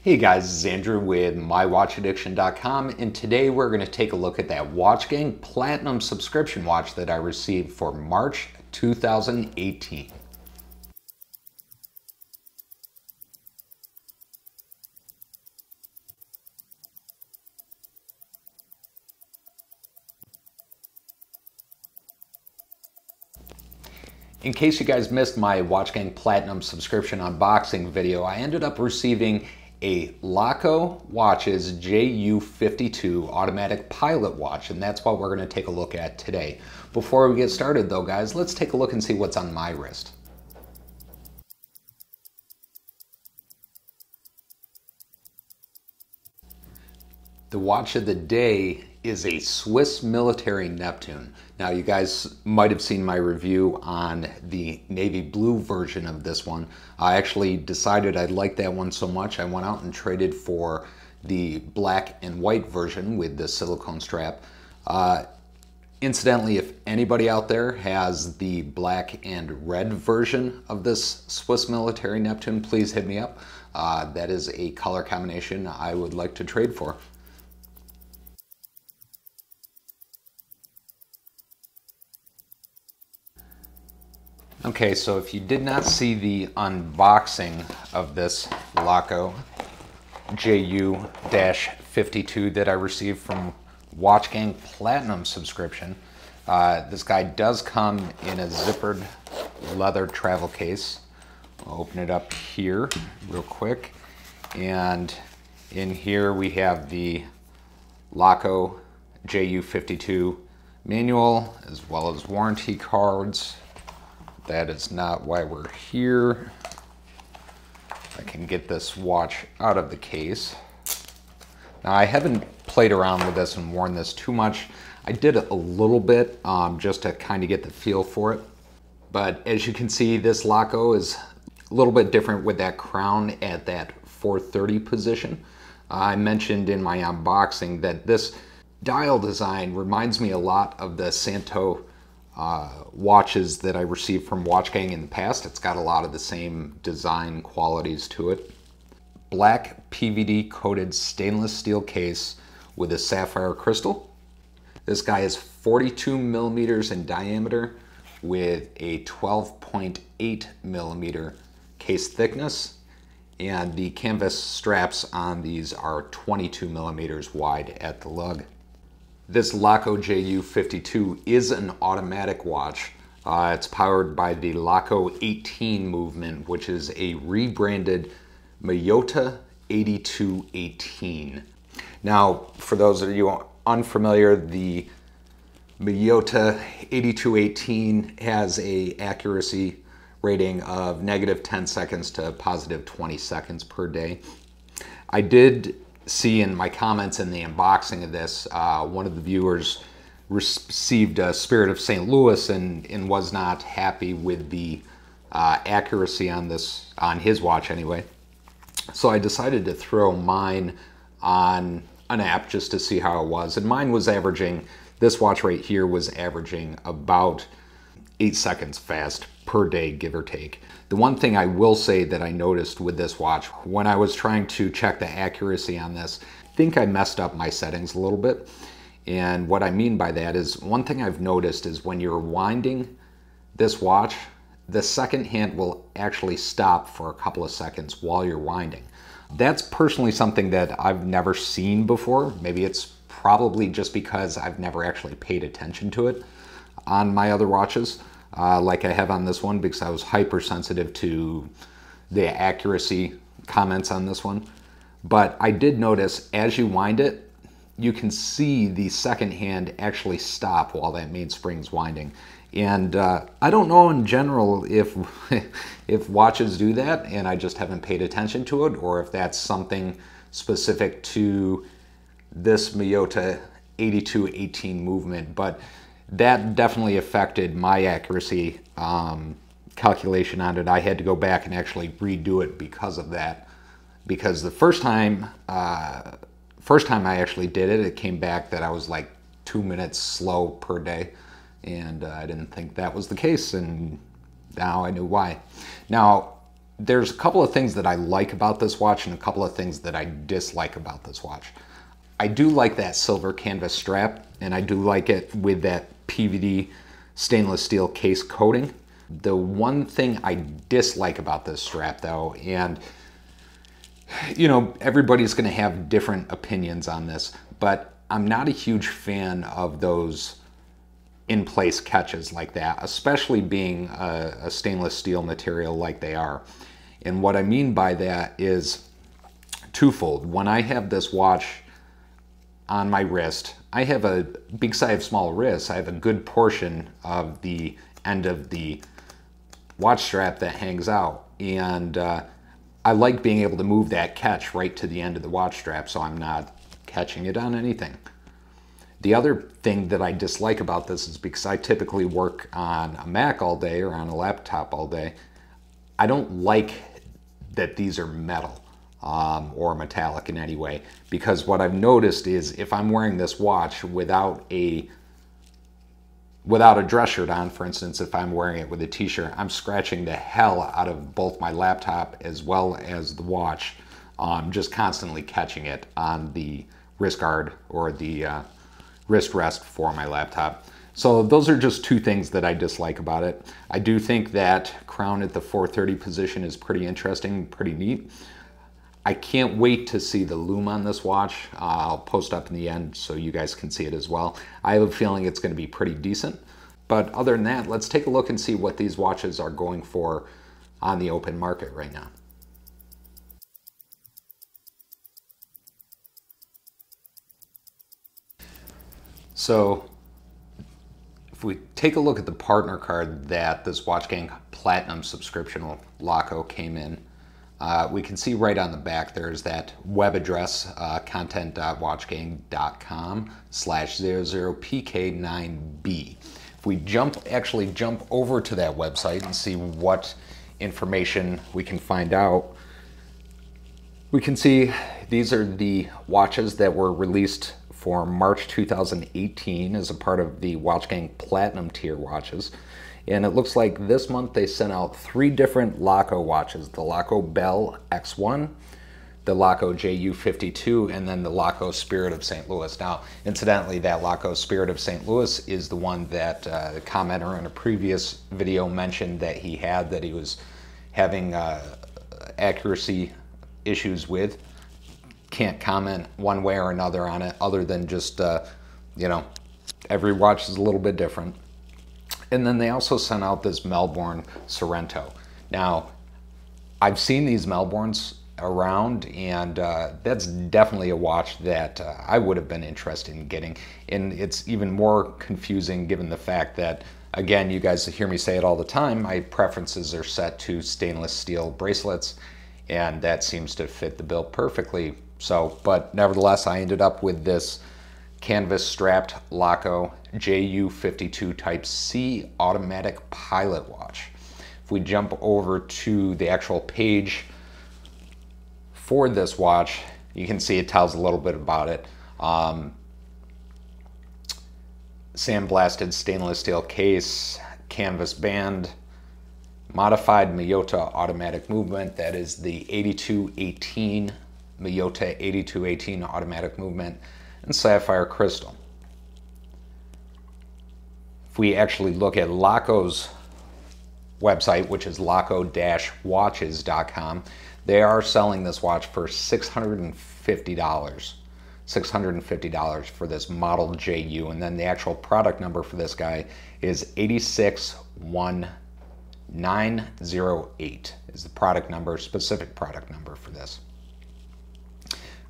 Hey guys, this is Andrew with mywatchaddiction.com, and today we're going to take a look at that Watchgang Platinum subscription watch that I received for March 2018. In case you guys missed my Watchgang Platinum subscription unboxing video, I ended up receiving a Laco Watches JU-52 automatic pilot watch, and that's what we're going to take a look at today. Before we get started though, guys, let's take a look and see what's on my wrist. The watch of the day is a Swiss military Neptune. Now you guys might have seen my review on the navy blue version of this one. I actually decided I liked that one so much I went out and traded for the black and white version with the silicone strap. Incidentally, if anybody out there has the black and red version of this Swiss military Neptune, please hit me up. That is a color combination I would like to trade for. Okay, so if you did not see the unboxing of this Laco JU-52 that I received from Watchgang Platinum subscription, this guy does come in a zippered leather travel case. I'll open it up here real quick, and in here we have the Laco JU-52 manual as well as warranty cards. That is not why we're here. I can get this watch out of the case. Now I haven't played around with this and worn this too much. I did a little bit just to kind of get the feel for it. But as you can see, this Laco is a little bit different with that crown at that 430 position. I mentioned in my unboxing that this dial design reminds me a lot of the Santo watches that I received from Watchgang in the past. It's got a lot of the same design qualities to it. Black PVD coated stainless steel case with a sapphire crystal. This guy is 42 millimeters in diameter with a 12.8 millimeter case thickness, and the canvas straps on these are 22 millimeters wide at the lug. This Laco JU-52 is an automatic watch. It's powered by the Laco 18 movement, which is a rebranded Miyota 8218. Now, for those of you unfamiliar, the Miyota 8218 has a accuracy rating of -10 seconds to +20 seconds per day. I did see in my comments in the unboxing of this, one of the viewers received a Spirit of St. Louis and was not happy with the accuracy on this, on his watch anyway. So I decided to throw mine on an app just to see how it was, and mine was averaging, this watch right here was averaging about 8 seconds fast per day, give or take. The one thing I will say that I noticed with this watch, when I was trying to check the accuracy on this, I think I messed up my settings a little bit. And what I mean by that is, one thing I've noticed is when you're winding this watch, the second hand will actually stop for a couple of seconds while you're winding. That's personally something that I've never seen before. Maybe it's probably just because I've never actually paid attention to it on my other watches. Like I have on this one, because I was hypersensitive to the accuracy comments on this one. But I did notice as you wind it, you can see the second hand actually stop while that mainspring's winding. And I don't know in general if, if watches do that and I just haven't paid attention to it, or if that's something specific to this Miyota 8218 movement. But that definitely affected my accuracy calculation on it. I had to go back and actually redo it because of that. Because the first time I actually did it, it came back that I was like 2 minutes slow per day, and I didn't think that was the case, and now I knew why. Now, there's a couple of things that I like about this watch and a couple of things that I dislike about this watch. I do like that silver canvas strap, and I do like it with that PVD stainless steel case coating. The one thing I dislike about this strap though, and you know, everybody's going to have different opinions on this, but I'm not a huge fan of those in-place catches like that, especially being a stainless steel material like they are. And what I mean by that is twofold. When I have this watch on my wrist, I have a, because I have small wrists, I have a good portion of the end of the watch strap that hangs out. And I like being able to move that catch right to the end of the watch strap so I'm not catching it on anything. The other thing that I dislike about this is because I typically work on a Mac all day or on a laptop all day, I don't like that these are metal or metallic in any way, because what I've noticed is if I'm wearing this watch without a dress shirt on, for instance, if I'm wearing it with a t-shirt, I'm scratching the hell out of both my laptop as well as the watch, just constantly catching it on the wrist guard or the wrist rest for my laptop. So those are just two things that I dislike about it. I do think that crown at the 430 position is pretty interesting, pretty neat. I can't wait to see the lume on this watch. I'll post up in the end so you guys can see it as well. I have a feeling it's going to be pretty decent. But other than that, let's take a look and see what these watches are going for on the open market right now. So if we take a look at the partner card that this Watchgang Platinum subscription with Laco came in, we can see right on the back there's that web address, content.watchgang.com/00pk9b. If we actually jump over to that website and see what information we can find out, we can see these are the watches that were released for March 2018 as a part of the Watchgang Platinum tier watches. And it looks like this month they sent out 3 different Laco watches: the Laco Bell X1, the Laco JU-52, and then the Laco Spirit of St. Louis. Now, incidentally, that Laco Spirit of St. Louis is the one that the commenter in a previous video mentioned that he was having accuracy issues with. Can't comment one way or another on it other than just, you know, every watch is a little bit different. And then they also sent out this Melbourne Sorrento. Now, I've seen these Melbournes around, and that's definitely a watch that I would have been interested in getting. And it's even more confusing given the fact that, again, you guys hear me say it all the time, my preferences are set to stainless steel bracelets, and that seems to fit the bill perfectly. So, but nevertheless, I ended up with this canvas strapped Laco JU-52 Type C automatic pilot watch. If we jump over to the actual page for this watch, you can see it tells a little bit about it. Sandblasted stainless steel case, canvas band, modified Miyota automatic movement. That is the 8218 Miyota 8218 automatic movement, and sapphire crystal. If we actually look at Laco's website, which is laco-watches.com, they are selling this watch for $650. $650 for this model JU, and then the actual product number for this guy is 8610908 is the product number, specific product number for this.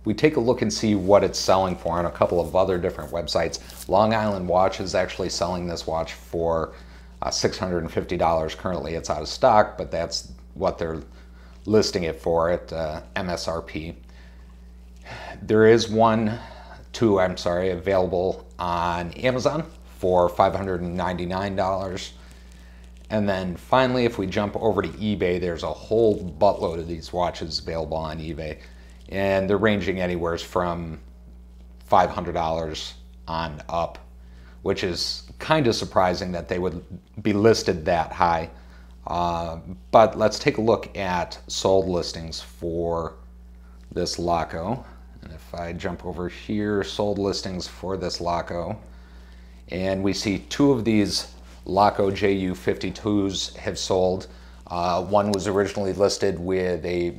We take a look and see what it's selling for on a couple of other different websites. Long Island Watch is actually selling this watch for $650. Currently it's out of stock, but that's what they're listing it for at MSRP. There is two available on Amazon for $599. And then finally, if we jump over to eBay, there's a whole buttload of these watches available on eBay. And they're ranging anywhere from $500 on up, which is kind of surprising that they would be listed that high But let's take a look at sold listings for this Laco. And if I jump over here, sold listings for this Laco, and we see two of these Laco JU-52s have sold. One was originally listed with a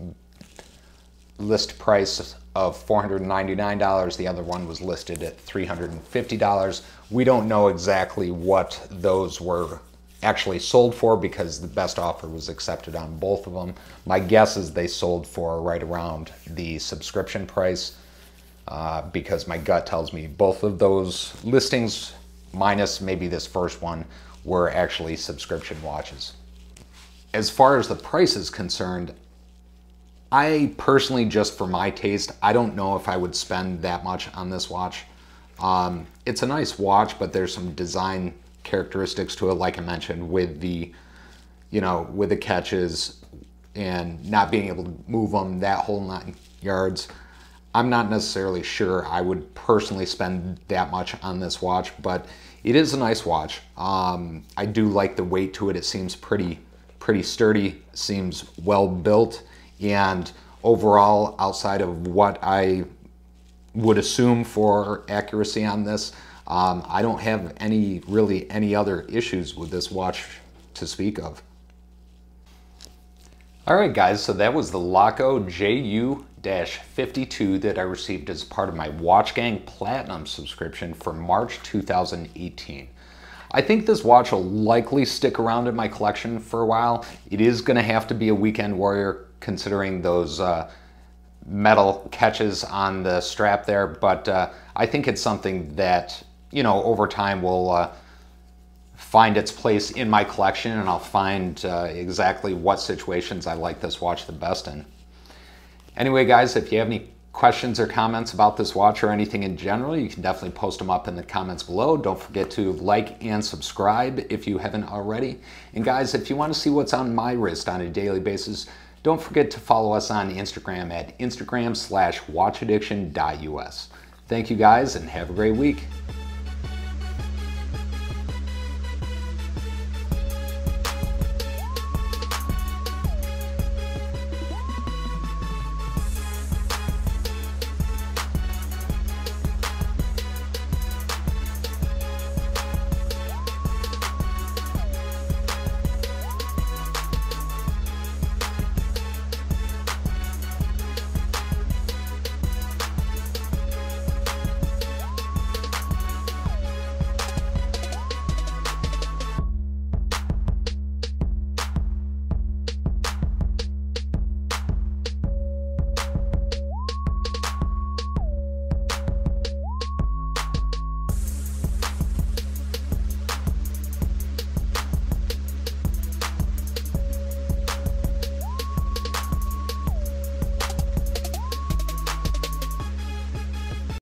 list price of $499. The other one was listed at $350. We don't know exactly what those were actually sold for because the best offer was accepted on both of them. My guess is they sold for right around the subscription price because my gut tells me both of those listings, minus maybe this first one, were actually subscription watches. As far as the price is concerned, I personally, just for my taste, I don't know if I would spend that much on this watch. It's a nice watch, but there's some design characteristics to it, like I mentioned, with the, with the catches and not being able to move them that whole 9 yards. I'm not necessarily sure I would personally spend that much on this watch, but it is a nice watch. I do like the weight to it. It seems pretty sturdy, seems well built, and overall, outside of what I would assume for accuracy on this, I don't have really any other issues with this watch to speak of. All right, guys, so that was the Laco JU-52 that I received as part of my Watchgang Platinum subscription for March 2018. I think this watch will likely stick around in my collection for a while. It is going to have to be a weekend warrior considering those metal catches on the strap there, but I think it's something that, over time will find its place in my collection, and I'll find exactly what situations I like this watch the best in. Anyway, guys, if you have any questions or comments about this watch or anything in general, you can definitely post them up in the comments below. Don't forget to like and subscribe if you haven't already. And guys, if you want to see what's on my wrist on a daily basis, don't forget to follow us on Instagram at Instagram/watchaddiction.us. Thank you guys and have a great week.